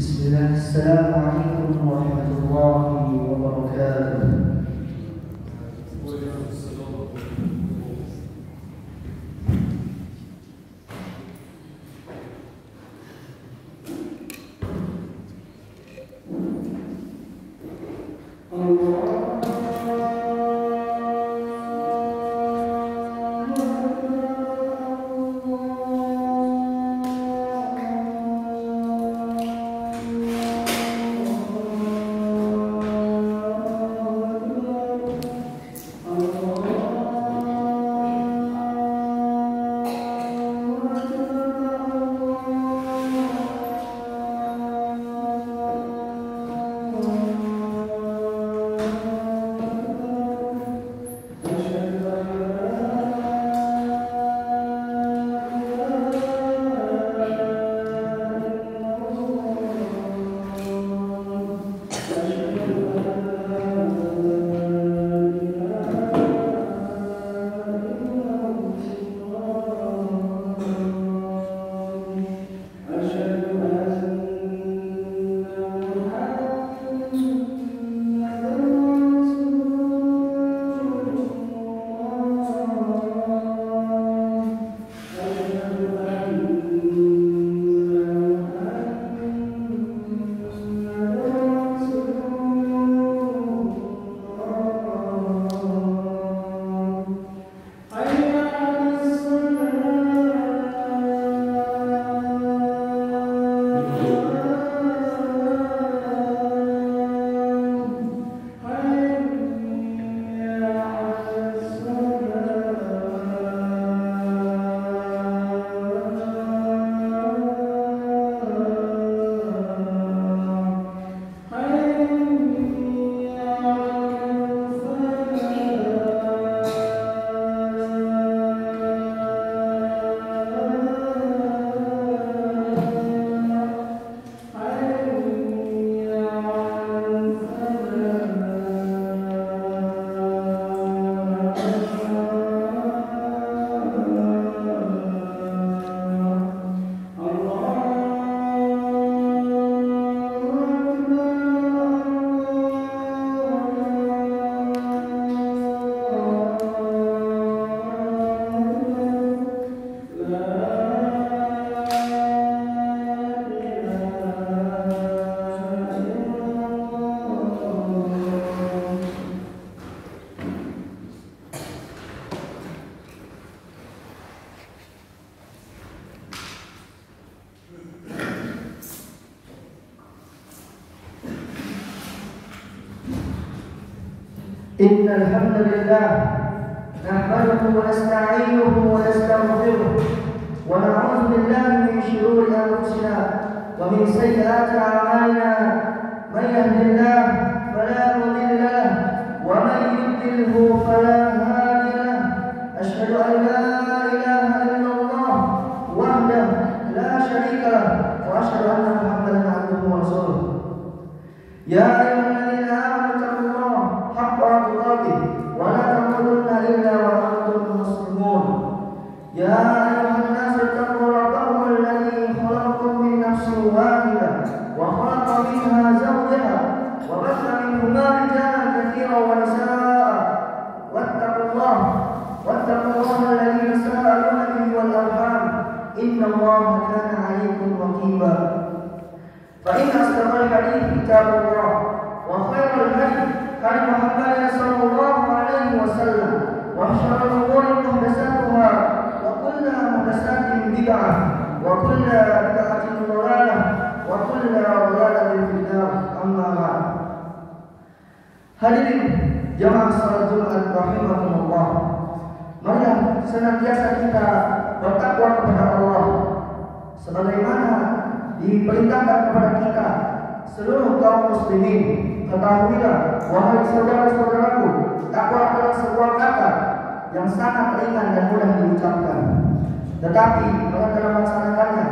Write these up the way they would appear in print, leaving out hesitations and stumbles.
Bismillah, Assalamualaikum warahmatullahi wabarakatuh. Innal hamdalillah nahmaduhu wa nasta'inuhu wa nastaghfiruh wa na'udzu billahi min shururi anfusina wa min sayyiati a'malina. Man yahdihillahu fala mudilla lahu wa man yudlilhu fala hadiya lahu. Asyhadu an la ilaha illallah wahdahu la syarika lahu wa asyhadu anna Muhammadan abduhu wa rasuluh. Ya ayyuhalladzina amanu taqullaha haqqa tuqatih wa la tamutunna illa wa antum muslimun. Ya ayyuhan nasu taqu rabbakum alladzi khalaqakum min nafsin wahidah wa khalaqa minha zawjaha wa batha minhuma rijalan katsiran wa nisaa'a wattaqullaha alladzi tasaaluna bihi wal arham innallaha kana 'alaykum raqiba. Fa inna asdaqal hadits kitabullah wa khairal hadi hadi Muhammadin sallallahu alaihi wasallam wa syarrul umuri muhdatsatuha wa kullu muhdatsatin bid'ah wa kullu bid'atin dhalalah wa kullu dhalalatin fil nar. Amma ba'd. Hadirin jamaah salat Jumat rahimakumullah. Marilah senantiasa kita bertakwa kepada Allah sebagaimana diperintahkan kepada kita seluruh kaum muslimin. Ketahuilah wahai saudara-saudaraku, takwa adalah sebuah kata yang sangat ringan dan mudah diucapkan. Tetapi dalam melaksanakannya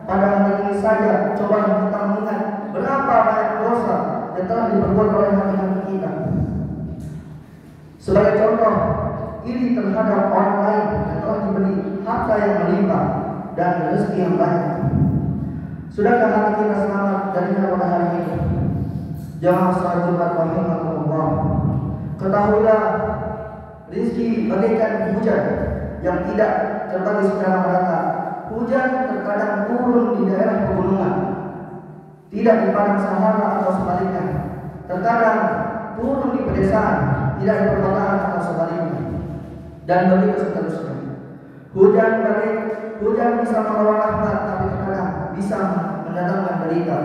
pada hari ini saja coba kita mengingat berapa banyak dosa yang telah diperbuat oleh hati-hati kita. Sebagai contoh, iri terhadap orang lain yang telah diberi harta yang melimpah dan rezeki yang banyak. Sudahkah hati kita selamat darinya pada hari ini? Jamaah salat Jumat rahimakumullah. Ketahuilah, rizki bagaikan hujan yang tidak terbagi secara merata. Hujan terkadang turun di daerah pegunungan, tidak di padang sahara atau sebaliknya. Terkadang turun di pedesaan, tidak di perkotaan atau sebaliknya. Dan begitu seterusnya. Hujan bisa membawa rahmat, tapi terkadang bisa mendatangkan derita.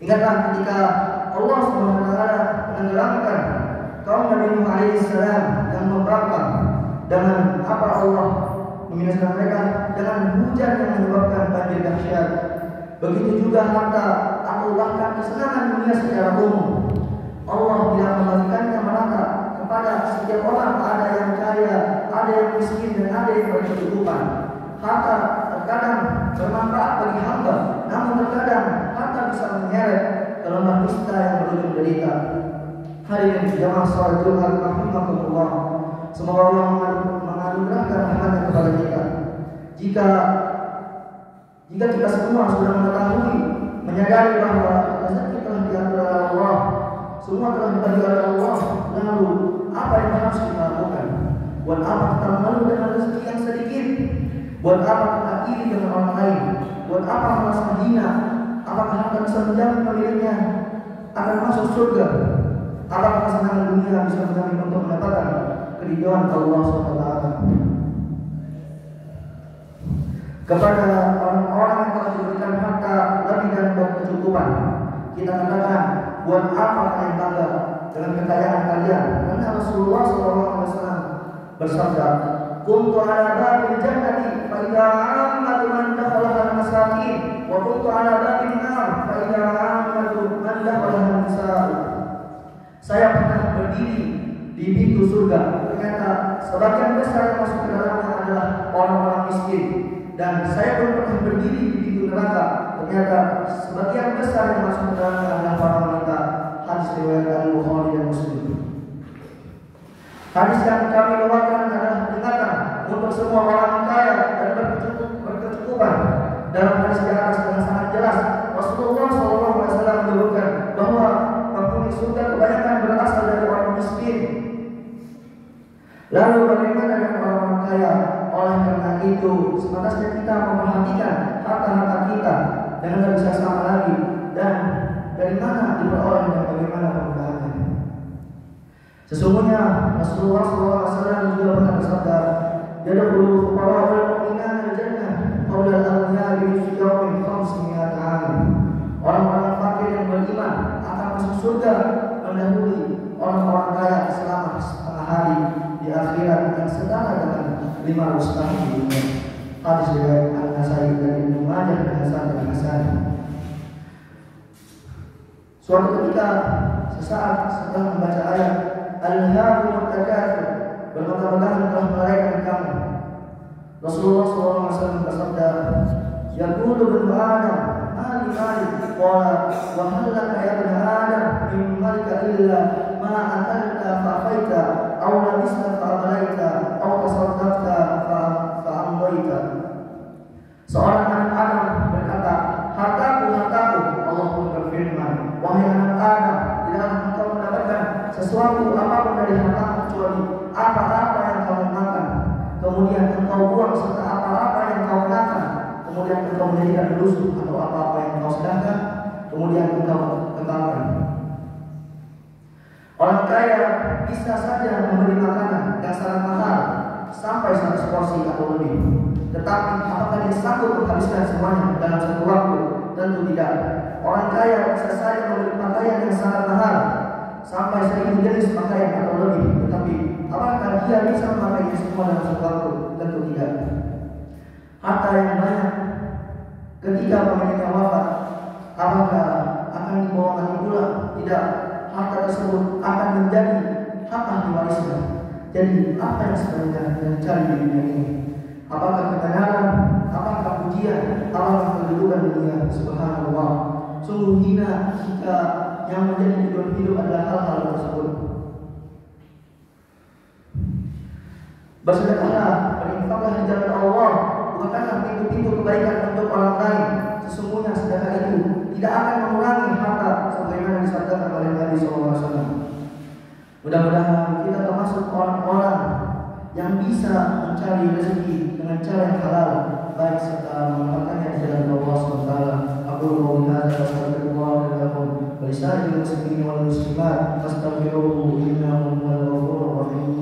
Ingatlah ketika Allah SWT menenggelamkan kaum Nabi Nuh alaihissalam yang membakar, dengan apa Allah membinasakan mereka? Dengan hujan yang menyebabkan banjir dahsyat. Begitu juga harta atau bahkan kesenangan dunia secara umum, Allah tidak membagikannya merata kepada setiap orang. Ada yang kaya, ada yang miskin, dan ada yang berkecukupan. Harta terkadang bermanfaat bagi hamba, namun terkadang harta bisa menyeret ke lembah dusta yang berujung derita. Hadirin jamaah salat Jumat rahimakumullah, semoga Allah menganugerahkan rahmatnya kepada kita. Jika kita semua sudah mengetahui, menyadari bahwa rezeki telah diatur oleh Allah, semua telah dibagi oleh Allah, lalu apa yang harus kita lakukan? Buat apa kita malu dengan rezeki yang sedikit? Buat apa kita iri dengan orang lain? Buat apa merasa hina? Apakah harta bisa menjamin pemiliknya akan masuk surga? Apakah kesenangan dunia bisa menjamin untuk mendapatkan keridhaan Allah SWT? Kepada orang-orang yang telah diberikan harta lebih dan berkecukupan, kita katakan, buat apa kalian bangga dengan kekayaan kalian? Karena Rasulullah SAW bersabda, kuntu ala babil jannati fa idza amatu man dakhalaha al-masakin wa kuntu ala babil nar fa idza amatu man dakhalaha an-nisa'. Saya pernah berdiri di pintu surga, ternyata sebagian besar yang masuk ke dalamnya adalah orang-orang miskin. Dan saya pun pernah berdiri di pintu neraka, ternyata sebagian besar yang masuk ke dalamnya adalah para wanita. Hadis riwayat Al-Bukhari dan Muslim. Hadis yang kami bawakan adalah peringatan untuk semua orang kaya dan berkecukupan. Dalam hadis di atas dengan sangat jelas, Rasulullah SAW menyebutkan bahwa penghuni surga kebanyakan berasal dari orang miskin. Lalu bagaimana dengan orang kaya? Oleh karena itu, sepantasnya kita memperhatikan harta-harta kita dengan lebih seksama lagi, dan dari mana diperoleh dan bagaimana penggunaannya. Sesungguhnya Rasulullah SAW juga pernah bersabda, "Yadkhulul fuqara'ul mu'minina al-jannah qabla al-aghniya bi yawmin 500 'am." Orang-orang fakir yang beriman akan masuk surga mendahului orang-orang kaya selama setengah hari di akhirat yang setara dengan 500 tahun di dunia. Hadis riwayat An-Nasai dan Ibnu Majah dan Hasan. Suatu ketika sesaat setelah membaca ayat Al-Haakumut Takatsur, bermegah-megahan telah melahirkan kamu, Rasulullah SAW bersabda, Yaqulu ibnu Adam, mali qala wa hal laka ya ibnu Adam min malika illa ma akalta fa afaita aw labista fa ablaita aw tasaddaqta fa amdaita. Seorang anak Adam berkata, hartaku, Allah pun berfirman, wahai anak Adam, tidaklah engkau mendapatkan sesuatu apapun dari hartamu kecuali apa-apa yang kau makan, kemudian engkau buang, serta apa-apa yang kau makan, kemudian engkau menjadikan lusuh, atau apa-apa yang kau sedangkan, kemudian engkau kekalkan. Orang kaya bisa saja memberi makanan yang sangat mahal sampai 100 porsi atau lebih, tetapi apakah dia sanggup menghabiskan semuanya dalam satu waktu? Tentu tidak. Orang kaya bisa saja membeli pakaian yang sangat mahal sampai 1000 jenis pakaian atau lebih, tetapi apakah dia bisa memakainya semua dalam satu waktu? Tentu tidak. Harta yang banyak ketika pemiliknya wafat, apakah akan dibawa mati pula? Tidak. Harta tersebut akan menjadi hak ahli warisnya. Jadi apa yang sebenarnya yang cari di dunia ini? Apakah ketenaran? Apakah pujian? Apakah kedudukan dunia? Subhanallah. Sungguh hina jika yang menjadi tujuan hidup adalah hal-hal tersebut. Bersedekahlah, berinfaklah di jalan Allah, bukakanlah pintu-pintu kebaikan untuk orang lain. Sesungguhnya tidak akan mengurangi harta sebagaimana disabdakan oleh Nabi SAW. Mudah-mudahan kita termasuk orang-orang yang bisa mencari rezeki dengan cara yang halal, baik serta menempatkannya di jalan Allah SWT. Aku qouli hadza wa astaghfirullah lakum wa lisa'iril muslimin wal muslimat fastaghfiruhu innahu huwal ghafurur rahim.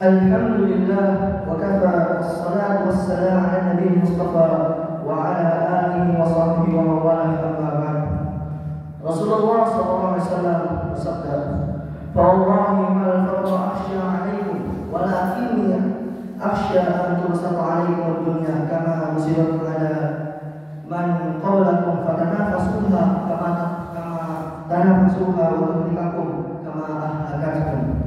Alhamdulillah wa kafa wassalatu wassalamu ala nabiyil mustafa wa ala alihi wa sahbihi wa mawala amma ba'd. Rasulullah sallallahu alaihi wasallam bersabda, "Fa wallahi mal faqra akhsha 'alaikum walakinni akhsha an tursata 'alaikum ad-dunya kama musibat 'ala man qawlakum fatanafasuha kama tanafasuha wa tuhlikakum kama ahlakatkum."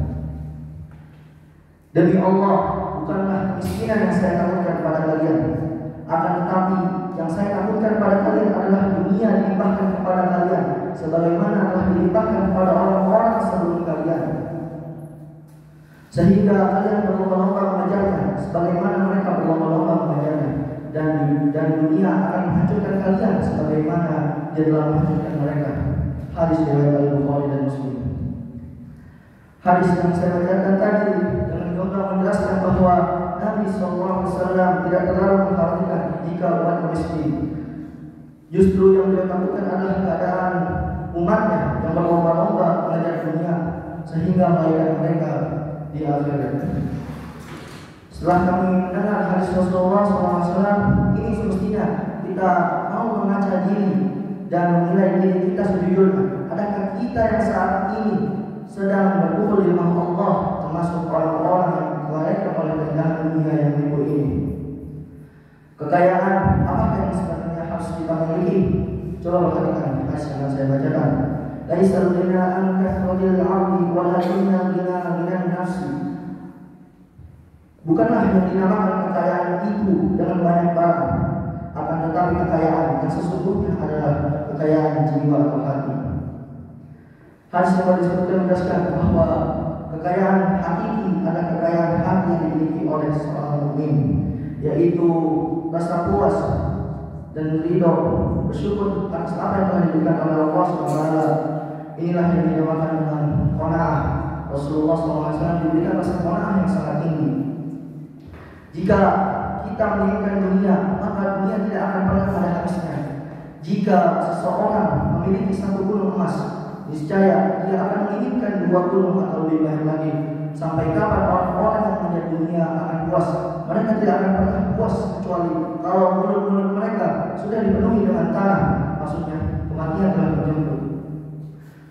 Demi Allah, bukanlah kemiskinan yang saya takutkan kepada kalian, akan tetapi yang saya takutkan kepada kalian adalah dunia dilimpahkan kepada kalian sebagaimana telah dilimpahkan kepada orang-orang sebelum kalian, sehingga kalian berlomba-lomba mengejarnya sebagaimana mereka berlomba-lomba mengejarnya, dan dunia akan menghancurkan kalian sebagaimana dia telah menghancurkan mereka. Hadis riwayat Al-Bukhari dan Muslim. Hadis yang saya bacakan tadi menjelaskan bahwa Nabi SAW tidak terlalu mengkhawatirkan jika umat miskin. Justru yang beliau takutkan adalah keadaan umatnya yang berlomba-lomba mengejar dunia sehingga melahirkan mereka di akhirat. Setelah kami mendengar hadis Rasulullah SAW, ini semestinya kita mau mengaca diri dan menilai diri kita sejujurnya. Adakah kita yang saat ini sedang berkumpul di rumah Allah termasuk orang-orang yang dilahirkan oleh keindahan dunia yang menipu ini? Kekayaan apa yang sebenarnya harus kita miliki? Coba perhatikan hadis yang saya bacakan. Laisal ghina an kathratil 'abdi walakinna ghina minan nafsi. Bukanlah yang dinamakan kekayaan itu dengan banyak barang, akan tetapi kekayaan yang sesungguhnya adalah kekayaan jiwa atau hati. Hadis yang disebutkan menjelaskan bahwa kekayaan hakiki adalah kekayaan hati yang dimiliki oleh seorang mukmin, yaitu rasa puas dan ridho, bersyukur atas apa yang telah diberikan oleh Allah SWT. Inilah yang dinamakan dengan qanaah. Rasulullah SAW diberikan rasa qanaah yang sangat tinggi. Jika kita menginginkan dunia, maka dunia tidak akan pernah ada habisnya. Jika seseorang memiliki satu gunung emas, niscaya dia akan menginginkan 2 gunung atau lebih banyak lagi. Sampai kapan orang-orang yang mengejar dunia akan puas? Mereka tidak akan pernah puas kecuali kalau mulut-mulut mereka sudah dipenuhi dengan tanah. Maksudnya kematian telah berjemput.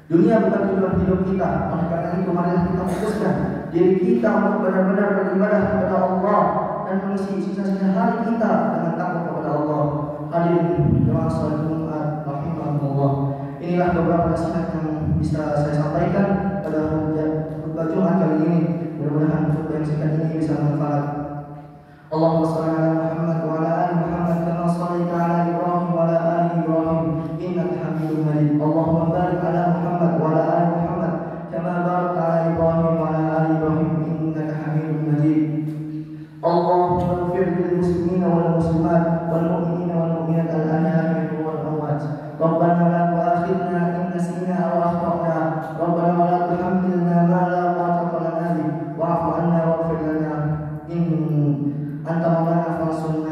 Dunia bukan tujuan hidup kita. Oleh karena itu marilah kita fokuskan diri kita untuk benar-benar beribadah kepada Allah dan mengisi sisa-sisa hari kita dengan takwa kepada Allah. Hadirin jemaah salat Jumat rahimahumullah. Inilah beberapa nasihat yang bisa saya sampaikan pada khutbah Jumat kali ini. Mudah-mudahan khutbah yang singkat ini bisa bermanfaat. Allahumma shalli ala Muhammad wa ala ali Muhammad kama shallaita ala Ibrahim wa ala ali Ibrahim innaka Hamidum Majid. Allahumma barik ala Muhammad wa ala ali Muhammad kama barakta ala Ibrahim wa ala ali Ibrahim innaka Hamidum Majid. Allahumma ighfir lil muslimina wal muslimat wal mu'minina wal mu'minat al-ahya'i minhum wal amwat. Rabbana la tu'akhidna in nasina aw akhtana. Rabbana wa la tuhammilna ma la taqata lana bihi wa'fu 'anna waghfir lana anta maulana fansurna